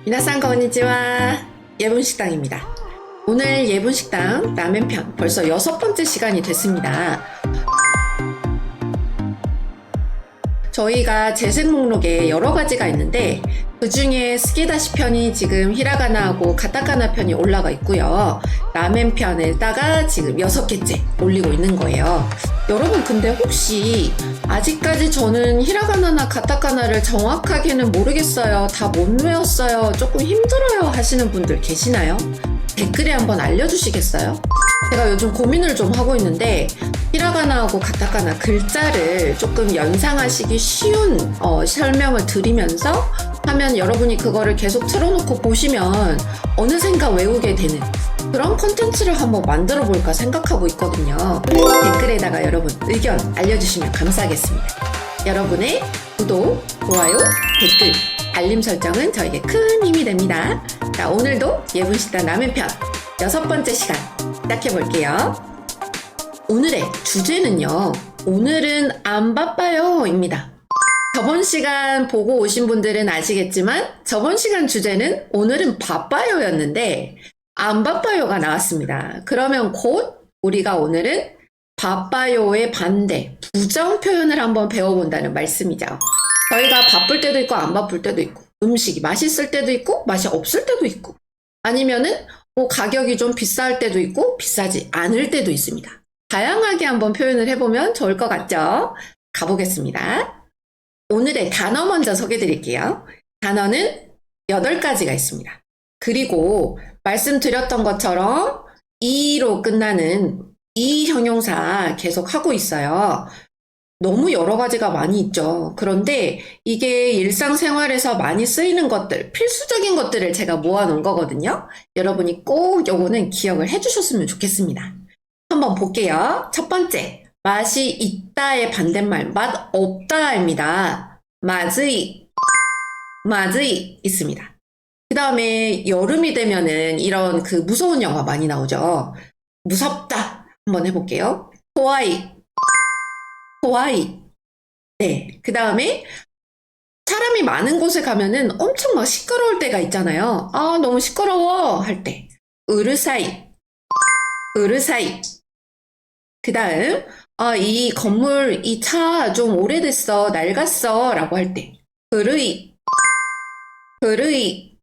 미나상 건니치와 예분식당입니다. 오늘 예분식당 라멘편 벌써 6번째 시간이 됐습니다. 저희가 재생 목록에 여러 가지가 있는데 그 중에 스키다시 편이 지금 히라가나하고 가타카나 편이 올라가 있고요. 라멘 편에다가 지금 6개째 올리고 있는 거예요. 여러분 근데 혹시 아직까지 저는 히라가나나 가타카나를 정확하게는 모르겠어요. 다 못 외웠어요. 조금 힘들어요 하시는 분들 계시나요? 댓글에 한번 알려주시겠어요? 제가 요즘 고민을 좀 하고 있는데 히라가나하고 가타카나 글자를 조금 연상하시기 쉬운 설명을 드리면서 하면 여러분이 그거를 계속 틀어놓고 보시면 어느샌가 외우게 되는 그런 콘텐츠를 한번 만들어 볼까 생각하고 있거든요. 댓글에다가 여러분 의견 알려주시면 감사하겠습니다. 여러분의 구독, 좋아요, 댓글, 알림 설정은 저에게 큰 힘이 됩니다. 자, 오늘도 예분식당 라멘편 6번째 시간 시작해 볼게요. 오늘의 주제는요. 오늘은 안 바빠요 입니다. 저번 시간 보고 오신 분들은 아시겠지만 저번 시간 주제는 오늘은 바빠요 였는데 안 바빠요가 나왔습니다. 그러면 곧 우리가 오늘은 바빠요의 반대, 부정 표현을 한번 배워본다는 말씀이죠. 저희가 바쁠 때도 있고 안 바쁠 때도 있고 음식이 맛있을 때도 있고 맛이 없을 때도 있고 아니면은 뭐 가격이 좀 비쌀 때도 있고 비싸지 않을 때도 있습니다. 다양하게 한번 표현을 해보면 좋을 것 같죠? 가보겠습니다. 오늘의 단어 먼저 소개해 드릴게요. 단어는 8가지가 있습니다. 그리고 말씀드렸던 것처럼 이로 끝나는 이 형용사 계속 하고 있어요. 너무 여러 가지가 많이 있죠. 그런데 이게 일상생활에서 많이 쓰이는 것들, 필수적인 것들을 제가 모아놓은 거거든요. 여러분이 꼭 요거는 기억을 해주셨으면 좋겠습니다. 한번 볼게요. 첫 번째, 맛이 있다의 반대말, 맛 없다입니다. 마즈이, 마즈이 있습니다. 그 다음에 여름이 되면은 이런 그 무서운 영화 많이 나오죠. 무섭다 한번 해볼게요. 코와이, 코와이. 네, 그 다음에 사람이 많은 곳에 가면은 엄청 막 시끄러울 때가 있잖아요. 아, 너무 시끄러워 할 때. 으르사이, 으르사이. 그 다음 이 건물, 이 차 좀 오래됐어, 낡았어 라고 할 때. 으르이, 으르이.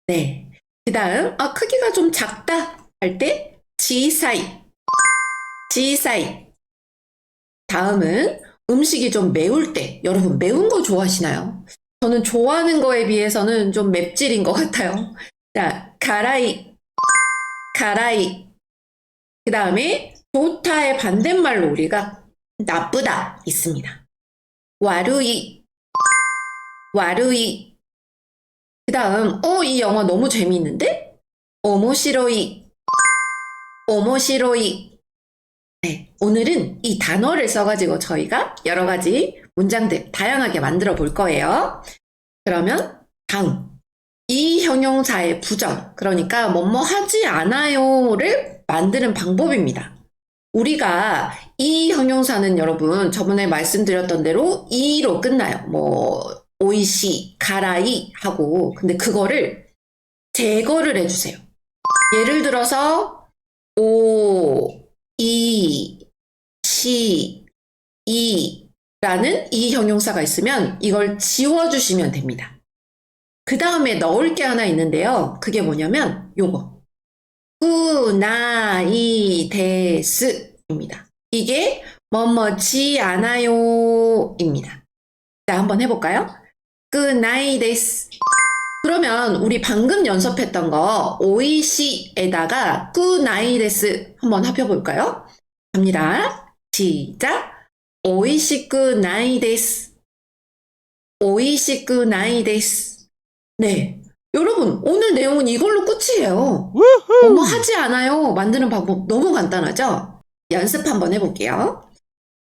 네. 그 다음 크기가 좀 작다 할 때. 지사이, 지사이. 다음은 음식이 좀 매울 때. 여러분 매운 거 좋아하시나요? 저는 좋아하는 거에 비해서는 좀 맵찔인 것 같아요. 자, 가라이, 가라이. 그 다음에 좋다의 반대말로 우리가 나쁘다 있습니다. 와루이, 와루이. 그 다음 이 영화 너무 재미있는데? 오모시로이, 오모시로이. 네, 오늘은 이 단어를 써가지고 저희가 여러 가지 문장들 다양하게 만들어 볼 거예요. 그러면 다음, 이 형용사의 부정, 그러니까 뭐뭐 하지 않아요를 만드는 방법입니다. 우리가 이 형용사는 여러분 저번에 말씀드렸던 대로 이로 끝나요. 뭐 오이시, 가라이 하고. 근데 그거를 제거를 해주세요. 예를 들어서 오, 이, 시, 이 라는 이 형용사가 있으면 이걸 지워주시면 됩니다. 그 다음에 넣을 게 하나 있는데요. 그게 뭐냐면 요거. 꾸나이 데스 입니다. 이게 뭐뭐지 않아요 입니다. 자, 한번 해볼까요? 꾸나이 데스. 그러면 우리 방금 연습했던 거 오이시에다가 꾸나이 데스 한번 합해볼까요? 갑니다. 시작. 오이시쿠 나이 데스. 오이시쿠 나이 데스. 네. 여러분, 오늘 내용은 이걸로 끝이에요. 뭐뭐 하지 않아요. 만드는 방법 너무 간단하죠? 연습 한번 해볼게요.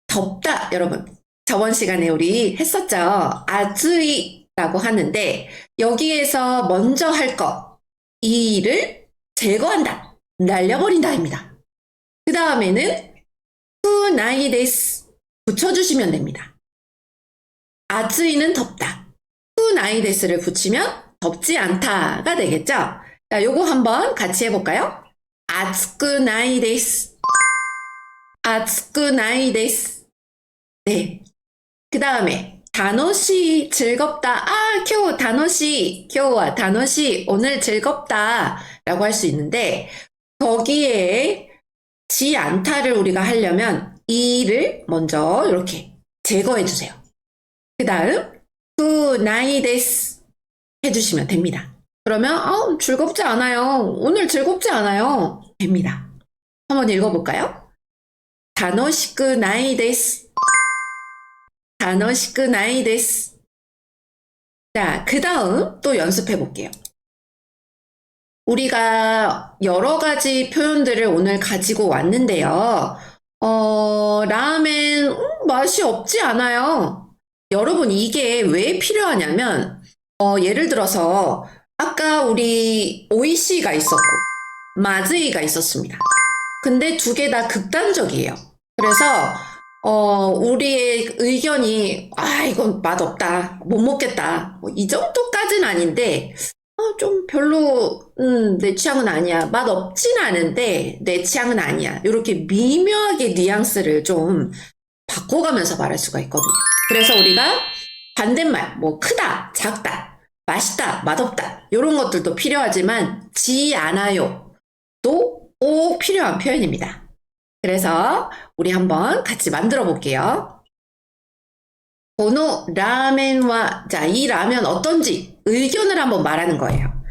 덥다, 여러분. 저번 시간에 우리 했었죠? 아즈이라고 하는데 여기에서 먼저 할 거, 이를 제거한다, 날려버린다입니다. 그 다음에는 쿠나이 데스. 붙여주시면 됩니다. 아츠이는 덥다. 쿠나이데스를 붙이면 덥지 않다가 되겠죠? 자, 요거 한번 같이 해볼까요? 아츠쿠나이데스. 아츠쿠나이데스. 네. 그 다음에 다노시 즐겁다. 아, 쿄 다노시. 쿄와 다노시. 오늘 즐겁다. 라고 할 수 있는데 거기에 지 않다를 우리가 하려면 이를 먼저 이렇게 제거해 주세요. 그 다음 쿠나이데스 해주시면 됩니다. 그러면 즐겁지 않아요. 오늘 즐겁지 않아요. 됩니다. 한번 읽어볼까요? 다노시쿠 나이 데스. 다노시쿠 나이 데스. 자, 그 다음 또 연습해 볼게요. 우리가 여러 가지 표현들을 오늘 가지고 왔는데요. 라멘 맛이 없지 않아요. 여러분 이게 왜 필요하냐면 예를 들어서 아까 우리 오이시가 있었고 마즈이가 있었습니다. 근데 두 개 다 극단적이에요. 그래서 우리의 의견이 이건 맛없다, 못 먹겠다 이 정도까지는 아닌데 좀 별로 내 취향은 아니야, 맛없진 않은데 내 취향은 아니야, 이렇게 미묘하게 뉘앙스를 좀 바꿔가면서 말할 수가 있거든요. 그래서 우리가 반대말 뭐 크다, 작다, 맛있다, 맛없다 이런 것들도 필요하지만 지 않아요 또 꼭 필요한 표현입니다. 그래서 우리 한번 같이 만들어 볼게요. 고노 라멘와, 자, 이 라면 어떤지 의견을 한번 말하는 거예요.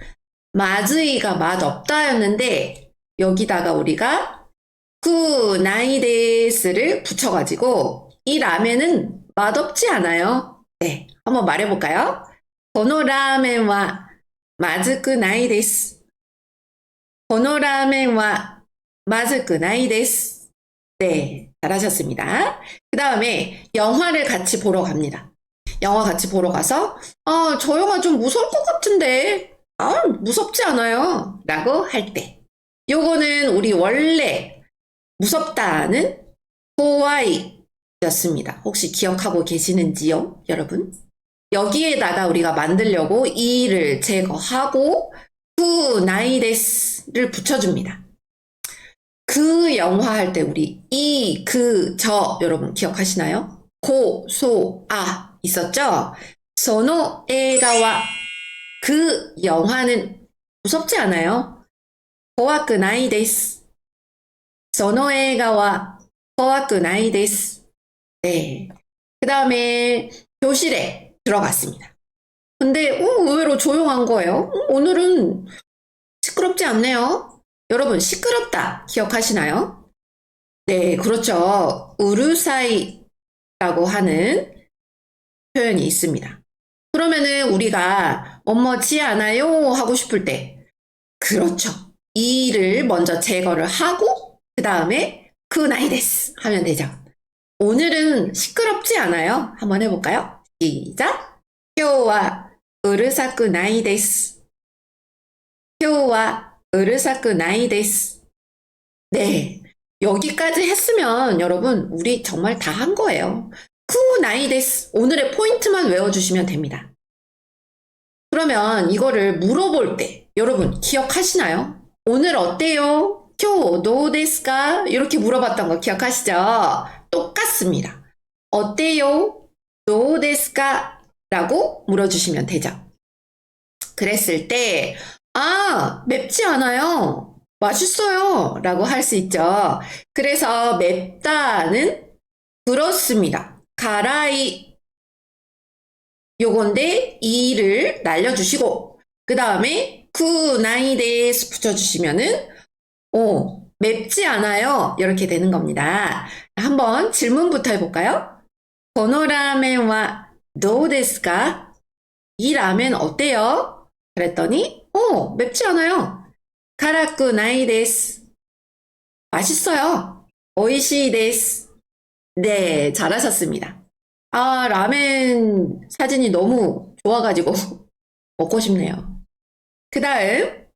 마즈이가 맛없다였는데 여기다가 우리가 쿠나이데스를 붙여가지고 이 라멘은 맛없지 않아요. 네, 한번 말해볼까요? 고노 라멘와 마즈쿠 나이데스. 고노 라멘와 마즈쿠 나이데스. 네, 잘하셨습니다. 그 다음에 영화를 같이 보러 갑니다. 영화 같이 보러 가서 저 영화 좀 무서울 것 같은데 무섭지 않아요 라고 할 때 요거는 우리 원래 무섭다는 코와이 였습니다. 혹시 기억하고 계시는지요 여러분? 여기에다가 우리가 만들려고 이를 제거하고 쿠나이데스를 붙여줍니다. 그 영화 할 때 우리 이, 그, 저 여러분 기억하시나요? 고, 소, 아 있었죠? 소노 에가와 그 영화는 무섭지 않아요. 고와쿠 나이 데스. 소노 에가와 고와쿠 나이 데스. 네. 그 다음에 교실에 들어갔습니다. 근데 의외로 조용한 거예요. 오늘은 시끄럽지 않네요. 여러분 시끄럽다 기억하시나요? 네, 그렇죠. 우루사이라고 하는 표현이 있습니다. 그러면은 우리가 뭐뭐지 않아요 하고 싶을 때 그렇죠. 이를 먼저 제거를 하고 그 다음에 쿠나이데스 하면 되죠. 오늘은 시끄럽지 않아요. 한번 해볼까요? 시작. 今日は 우르사쿠 나이 데스. 今日は 우르사쿠 나이 데스. 네, 여기까지 했으면 여러분 우리 정말 다 한 거예요. 쿠나이 데스. 오늘의 포인트만 외워주시면 됩니다. 그러면 이거를 물어볼 때 여러분 기억하시나요? 오늘 어때요? 쿄 노 데스까? 이렇게 물어봤던 거 기억하시죠? 똑같습니다. 어때요? 노 데스까? 라고 물어주시면 되죠. 그랬을 때 맵지 않아요. 맛있어요. 라고 할 수 있죠. 그래서 맵다는 그렇습니다. 가라이 요건데 이를 날려주시고 그 다음에 쿠나이데스 붙여주시면은 맵지 않아요. 이렇게 되는 겁니다. 한번 질문부터 해볼까요? 고노 라멘와どうですか? 이 라멘 어때요? 그랬더니 맵지 않아요. 카라쿠 나이 데스. 맛있어요. 오이시 데스. 네, 잘하셨습니다. 라멘 사진이 너무 좋아가지고 먹고 싶네요. 그 다음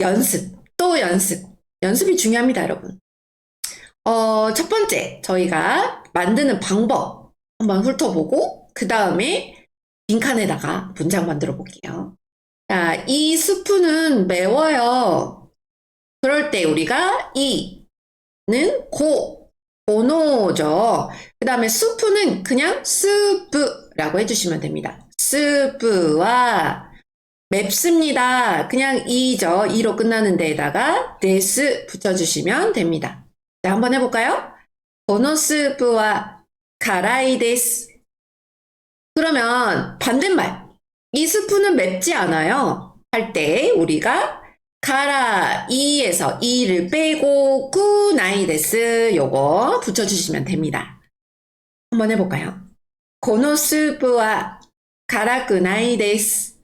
연습, 또 연습. 연습이 중요합니다, 여러분. 첫 번째 저희가 만드는 방법 한번 훑어보고 그 다음에 빈칸에다가 문장 만들어 볼게요. 자, 이 스프는 매워요. 그럴 때 우리가 이는 고노죠. 그 다음에 스프는 그냥 스프라고 해주시면 됩니다. 스프와 맵습니다. 그냥 이죠. 이로 끝나는 데에다가 데스 붙여주시면 됩니다. 자, 한번 해볼까요? 고노 스프와 가라이 데스. 그러면 반대말. 이 스프는 맵지 않아요. 할 때 우리가 가라이에서 이를 빼고 구나이 데스 요거 붙여주시면 됩니다. 한번 해볼까요? 고노 스프와 가라쿠 나이 데스.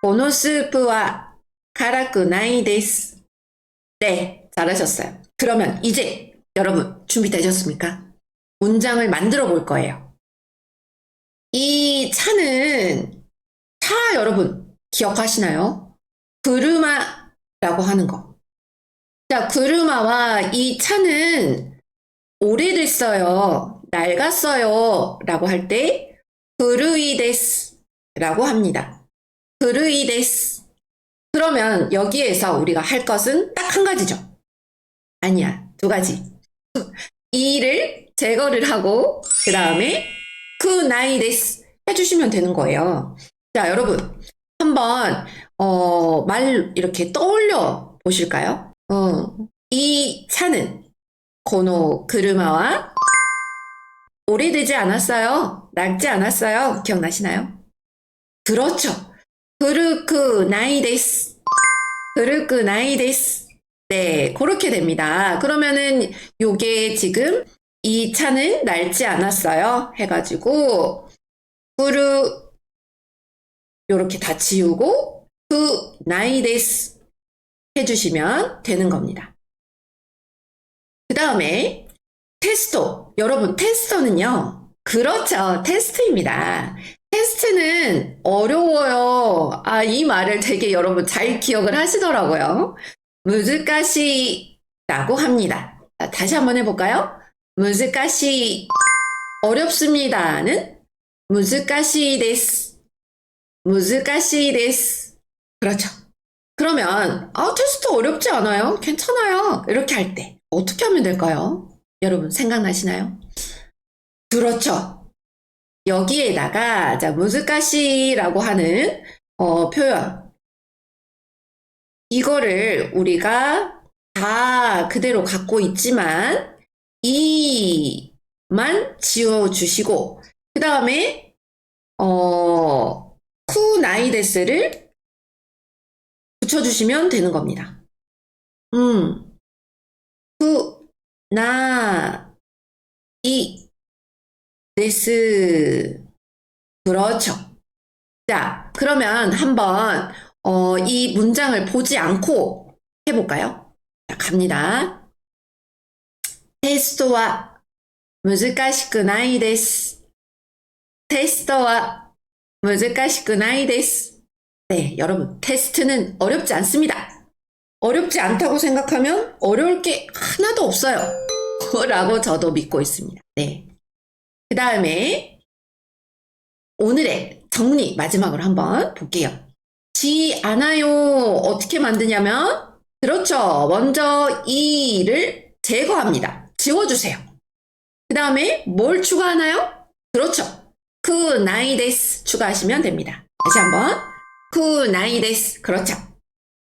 고노 스프와 가라쿠 나이 데스. 네, 잘하셨어요. 그러면 이제 여러분 준비되셨습니까? 문장을 만들어 볼 거예요. 이 차는 차 여러분 기억하시나요? 구르마라고 하는 거. 자, 구르마와 이 차는 오래됐어요. 낡았어요. 라고 할 때 구르이 데스 라고 합니다. 구르이 데스. 그러면 여기에서 우리가 할 것은 딱 한 가지죠. 아니야, 두 가지. 이를 제거를 하고 그 다음에 구나이 데스 해주시면 되는 거예요. 자, 여러분 한번 말 이렇게 떠올려 보실까요? 이 차는 고노 그르마와 오래되지 않았어요. 낡지 않았어요. 기억나시나요? 그렇죠. 구르쿠 나이 데스. 구르쿠 나이 데스. 네, 그렇게 됩니다. 그러면은 요게 지금 이 차는 낡지 않았어요. 해가지고 구르 요렇게 다 지우고 그 나이 데스 해주시면 되는 겁니다. 그 다음에 테스토. 여러분 테스토는요. 그렇죠. 테스트입니다. 테스트는 어려워요. 아, 이 말을 되게 여러분 잘 기억을 하시더라고요. 무즈카시라고 합니다. 자, 다시 한번 해볼까요? 무즈카시. 어렵습니다는 무즈카시 데스. 무즈카시 데스. 그렇죠. 그러면 테스트 어렵지 않아요? 괜찮아요. 이렇게 할 때 어떻게 하면 될까요? 여러분 생각나시나요? 그렇죠. 여기에다가 자, 무즈카시라고 하는 표현 이거를 우리가 다 그대로 갖고 있지만 이만 지워주시고 그 다음에 쿠나이데스를 붙여주시면 되는 겁니다. 쿠나이데스. 그렇죠. 자, 그러면 한번 이 문장을 보지 않고 해볼까요? 자, 갑니다. 테스트와 難しくないです. 테스트와 難しくないです. 네, 여러분, 테스트는 어렵지 않습니다. 어렵지 않다고 생각하면 어려울 게 하나도 없어요. 라고 저도 믿고 있습니다. 네. 그 다음에 오늘의 정리 마지막으로 한번 볼게요. 지 않아요. 어떻게 만드냐면 그렇죠. 먼저 이를 제거합니다. 지워주세요. 그 다음에 뭘 추가하나요? 그렇죠. 쿠나이 데스 추가하시면 됩니다. 다시 한번 쿠나이 데스. 그렇죠.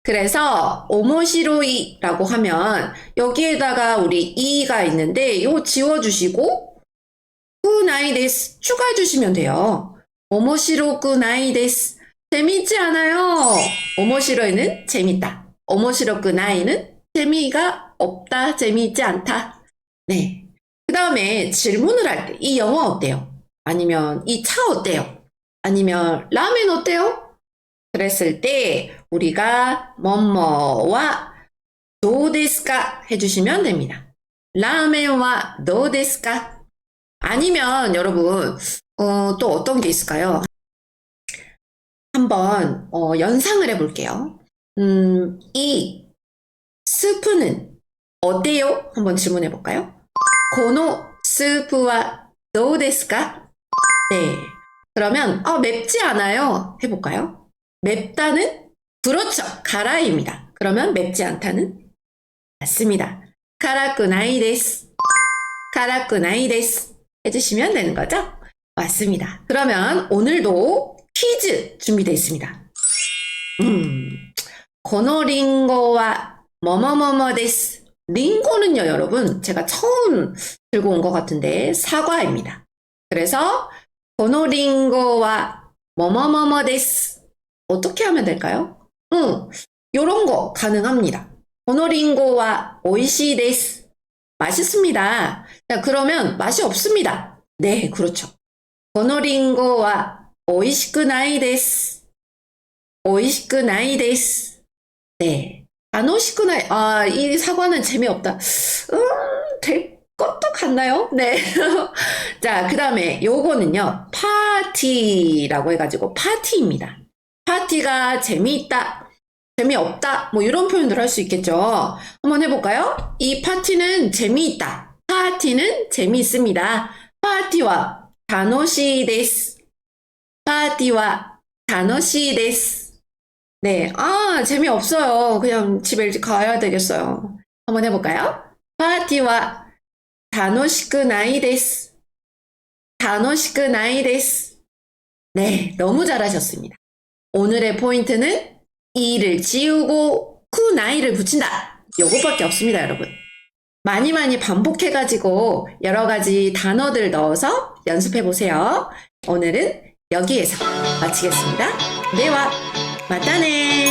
그래서 오모시로이라고 하면 여기에다가 우리 이가 있는데 이거 지워주시고 쿠나이 데스 추가해 주시면 돼요. 오모시로쿠 나이 데스. 재미있지 않아요? 오모시로이는 재밌다. 오모시로쿠 나이는 재미가 없다. 재미있지 않다. 네. 그 다음에 질문을 할 때 이 영화 어때요? 아니면 이 차 어때요? 아니면 라멘 어때요? 그랬을 때 우리가 뭐뭐와 도데스까 해주시면 됩니다. 라멘와 도데스까. 아니면 여러분 또 어떤 게 있을까요? 한번 연상을 해볼게요. 이 스프는 어때요? 한번 질문해 볼까요? 고노 스프와どうですか? 네. 그러면 맵지 않아요. 해볼까요? 맵다는 그렇죠. 가라입니다. 그러면 맵지 않다는 맞습니다. 辛くないです. 辛くないです. 해주시면 되는 거죠? 맞습니다. 그러면 오늘도 퀴즈 준비되어 있습니다. このリンゴは뭐뭐뭐뭐です. 링고는요, 여러분, 제가 처음 들고 온 것 같은데 사과입니다. 그래서 このリンゴは뭐뭐뭐뭐です. 어떻게 하면 될까요? 요런 거 가능합니다. このリンゴは美味しいです. 맛있습니다. 자, 그러면 맛이 없습니다. 네, 그렇죠. このリンゴは美味しくないです. 美味しくないです. 네. 楽しくない. 이 사과는 재미없다. 될 것도 같나요? 네. 자, 그 다음에 요거는요, 파티라고 해가지고 파티입니다. 파티가 재미있다, 재미없다, 뭐 이런 표현들 할 수 있겠죠. 한번 해볼까요? 이 파티는 재미있다. 파티는 재미있습니다. 파티와 楽しいです. 파티와 楽しいです. 네, 재미없어요. 그냥 집에 일찍 가야 되겠어요. 한번 해볼까요? 파티와 楽しくないです. 楽しくないです. 네, 너무 잘하셨습니다. 오늘의 포인트는 이를 지우고 그 나이를 붙인다. 요것밖에 없습니다, 여러분. 많이 반복해가지고 여러 가지 단어들 넣어서 연습해보세요. 오늘은 여기에서 마치겠습니다. 네와 またね